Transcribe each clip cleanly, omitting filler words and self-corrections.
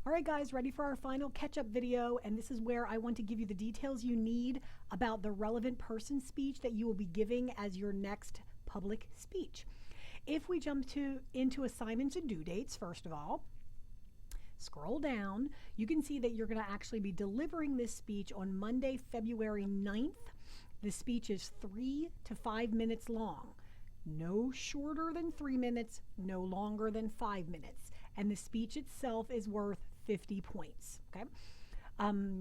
All right, guys, ready for our final catch-up video, and this is where I want to give you the details you need about the relevant person speech that you will be giving as your next public speech. If we jump into assignments and due dates, first of all, scroll down, you can see that you're going to actually be delivering this speech on Monday, February 9th. The speech is 3 to 5 minutes long. No shorter than 3 minutes, no longer than 5 minutes. And the speech itself is worth 50 points, okay?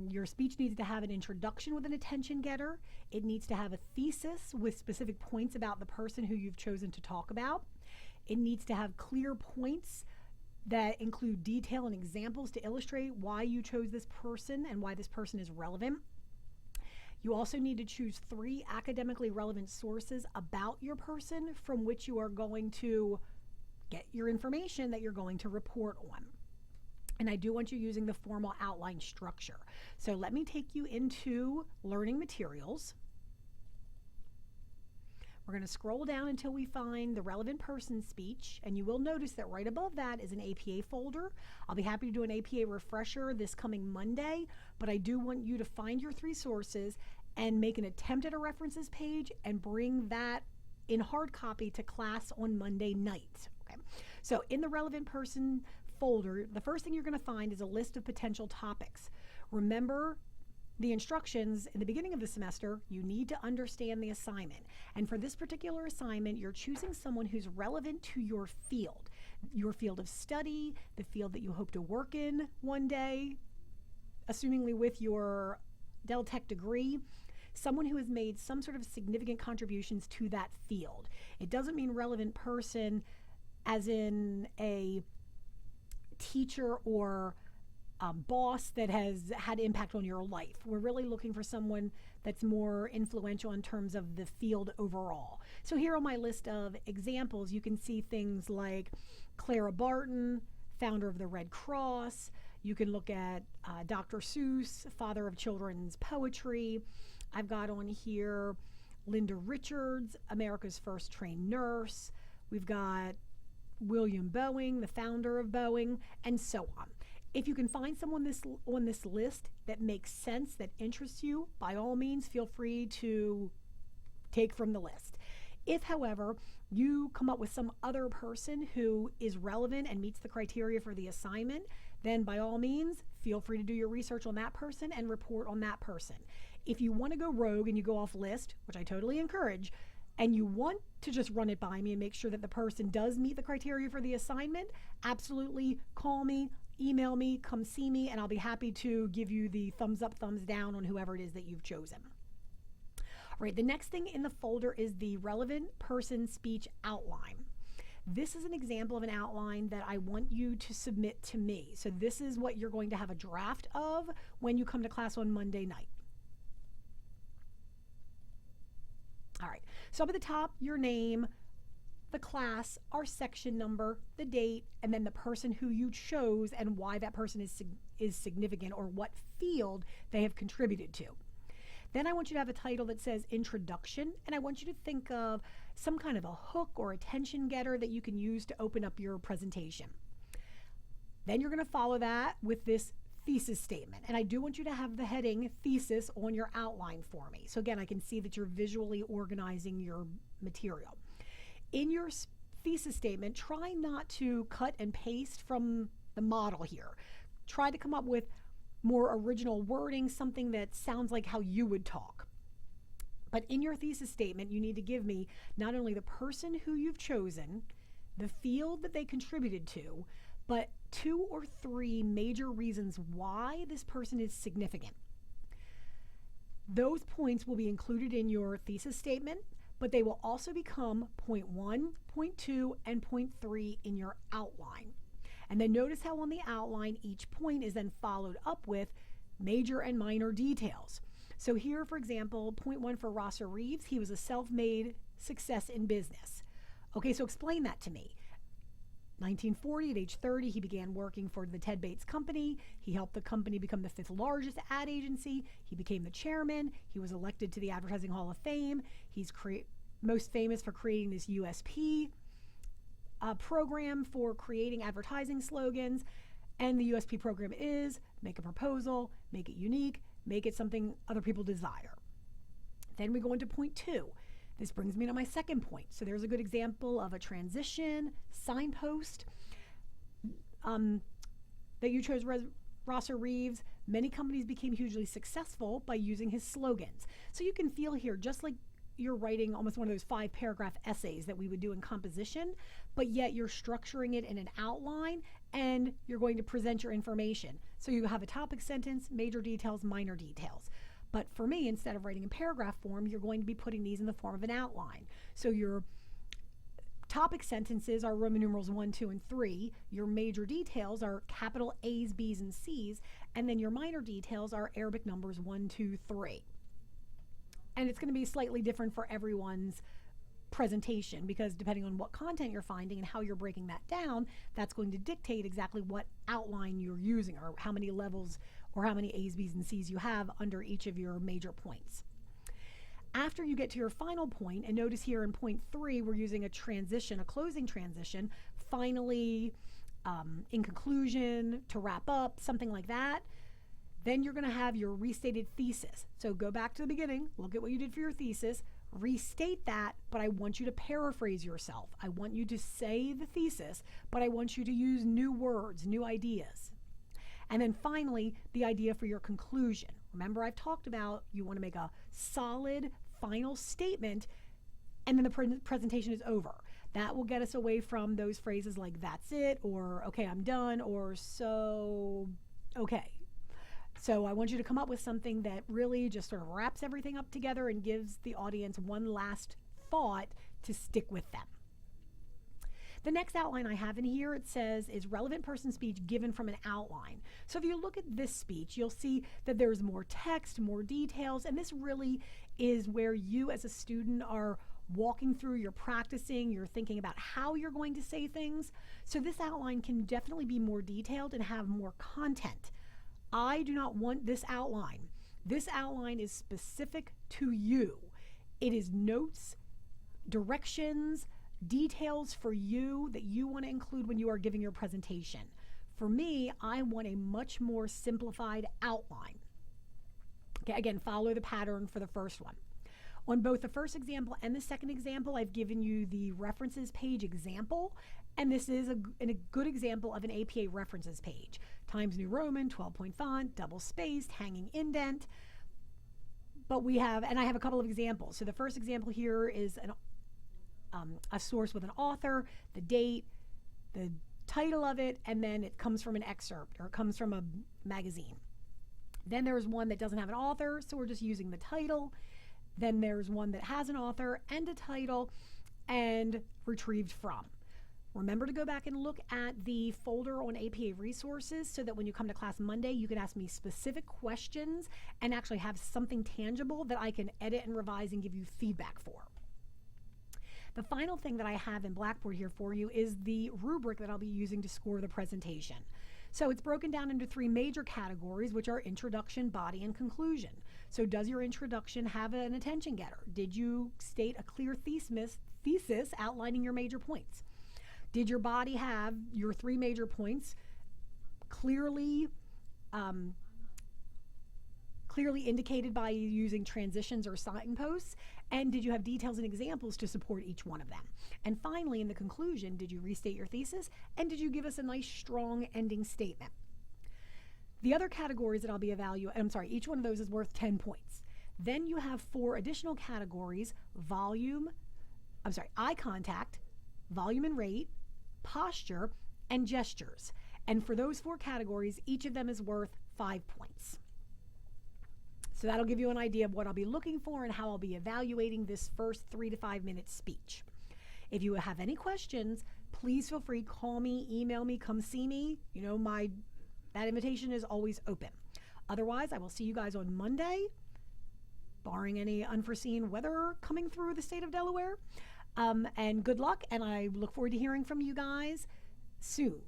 Your speech needs to have an introduction with an attention getter. It needs to have a thesis with specific points about the person who you've chosen to talk about. It needs to have clear points that include detail and examples to illustrate why you chose this person and why this person is relevant. You also need to choose 3 academically relevant sources about your person from which you are going to get your information that you're going to report on. And I do want you using the formal outline structure. So let me take you into learning materials. We're going to scroll down until we find the relevant person speech, and you will notice that right above that is an APA folder. I'll be happy to do an APA refresher this coming Monday, but I do want you to find your 3 sources and make an attempt at a references page and bring that in hard copy to class on Monday night. Okay. So in the relevant person folder, the first thing you're going to find is a list of potential topics. Remember the instructions in the beginning of the semester, you need to understand the assignment. And for this particular assignment, you're choosing someone who's relevant to your field of study, the field that you hope to work in one day, assumingly with your Del Tech degree, someone who has made some sort of significant contributions to that field. It doesn't mean relevant person as in a teacher or boss that has had impact on your life. We're really looking for someone that's more influential in terms of the field overall. So here on my list of examples, you can see things like Clara Barton, founder of the Red Cross. You can look at Dr. Seuss, father of children's poetry. I've got on here Linda Richards, America's first trained nurse. We've got William Boeing, the founder of Boeing, and so on. If you can find someone on this list that makes sense, that interests you, by all means, feel free to take from the list. If, however, you come up with some other person who is relevant and meets the criteria for the assignment, then by all means, feel free to do your research on that person and report on that person. If you want to go rogue and you go off list, which I totally encourage, and you want to just run it by me and make sure that the person does meet the criteria for the assignment, absolutely call me, email me, come see me, and I'll be happy to give you the thumbs up, thumbs down on whoever it is that you've chosen. All right, the next thing in the folder is the relevant person speech outline. This is an example of an outline that I want you to submit to me. So this is what you're going to have a draft of when you come to class on Monday night. All right, so up at the top, your name, the class, our section number, the date, and then the person who you chose and why that person is significant or what field they have contributed to. Then I want you to have a title that says introduction, and I want you to think of some kind of a hook or attention getter that you can use to open up your presentation. Then you're going to follow that with this thesis statement, and I do want you to have the heading thesis on your outline for me. So again, I can see that you're visually organizing your material. In your thesis statement, try not to cut and paste from the model here. Try to come up with more original wording, something that sounds like how you would talk. But in your thesis statement, you need to give me not only the person who you've chosen, the field that they contributed to, but 2 or 3 major reasons why this person is significant. Those points will be included in your thesis statement, but they will also become point 1, point 2, and point 3 in your outline. And then notice how on the outline, each point is then followed up with major and minor details. So here, for example, point 1 for Rosser Reeves, he was a self-made success in business. Okay, so explain that to me. 1940, at age 30, he began working for the Ted Bates Company. He helped the company become the 5th largest ad agency. He became the chairman. He was elected to the Advertising Hall of Fame. He's most famous for creating this USP program for creating advertising slogans. And the USP program is make a proposal, make it unique, make it something other people desire. Then we go into point 2. This brings me to my second point. So there's a good example of a transition signpost that you chose, Rosser Reeves. Many companies became hugely successful by using his slogans. So you can feel here, just like you're writing almost one of those 5-paragraph essays that we would do in composition, but yet you're structuring it in an outline and you're going to present your information. So you have a topic sentence, major details, minor details. But for me, instead of writing in paragraph form, you're going to be putting these in the form of an outline. So your topic sentences are Roman numerals 1, 2, and 3. Your major details are capital A's, B's, and C's. And then your minor details are Arabic numbers 1, 2, 3. And it's going to be slightly different for everyone's presentation, because depending on what content you're finding and how you're breaking that down, that's going to dictate exactly what outline you're using, or how many levels or how many A's, B's, and C's you have under each of your major points. After you get to your final point, and notice here in point 3, we're using a transition, a closing transition, finally, in conclusion, to wrap up, something like that. Then you're going to have your restated thesis. So go back to the beginning, look at what you did for your thesis, restate that, but I want you to paraphrase yourself. I want you to say the thesis, but I want you to use new words, new ideas. And then finally, the idea for your conclusion. Remember, I've talked about you want to make a solid final statement, and then the presentation is over. That will get us away from those phrases like "that's it," or "okay, I'm done," or "so okay." So I want you to come up with something that really just sort of wraps everything up together and gives the audience one last thought to stick with them. The next outline I have in here, it says, is relevant person speech given from an outline. So if you look at this speech, you'll see that there's more text, more details, and this really is where you as a student are walking through, you're practicing, you're thinking about how you're going to say things. So this outline can definitely be more detailed and have more content. I do not want this outline. This outline is specific to you. It is notes, directions, details for you that you want to include when you are giving your presentation. For me, I want a much more simplified outline. Okay, again, follow the pattern for the first one. On both the first example and the second example, I've given you the references page example, and this is a good example of an APA references page. Times New Roman, 12-point font, double spaced, hanging indent. But we have, and I have a couple of examples. So the first example here is a source with an author, the date, the title of it, and then it comes from an excerpt, or it comes from a magazine. Then there's one that doesn't have an author, so we're just using the title. Then there's one that has an author and a title and retrieved from. Remember to go back and look at the folder on APA resources so that when you come to class Monday, you can ask me specific questions and actually have something tangible that I can edit and revise and give you feedback for. The final thing that I have in Blackboard here for you is the rubric that I'll be using to score the presentation. So it's broken down into 3 major categories, which are introduction, body, and conclusion. So does your introduction have an attention getter? Did you state a clear thesis outlining your major points? Did your body have your 3 major points clearly indicated by using transitions or signposts? And did you have details and examples to support each one of them? And finally, in the conclusion, did you restate your thesis? And did you give us a nice, strong ending statement? The other categories that I'll be evaluating, each one of those is worth 10 points. Then you have 4 additional categories: eye contact, volume and rate, posture, and gestures. And for those 4 categories, each of them is worth 5 points. So that'll give you an idea of what I'll be looking for and how I'll be evaluating this first 3 to 5 minute speech. If you have any questions, please feel free, call me, email me, come see me. You know, that invitation is always open. Otherwise, I will see you guys on Monday, barring any unforeseen weather coming through the state of Delaware. And good luck, and I look forward to hearing from you guys soon.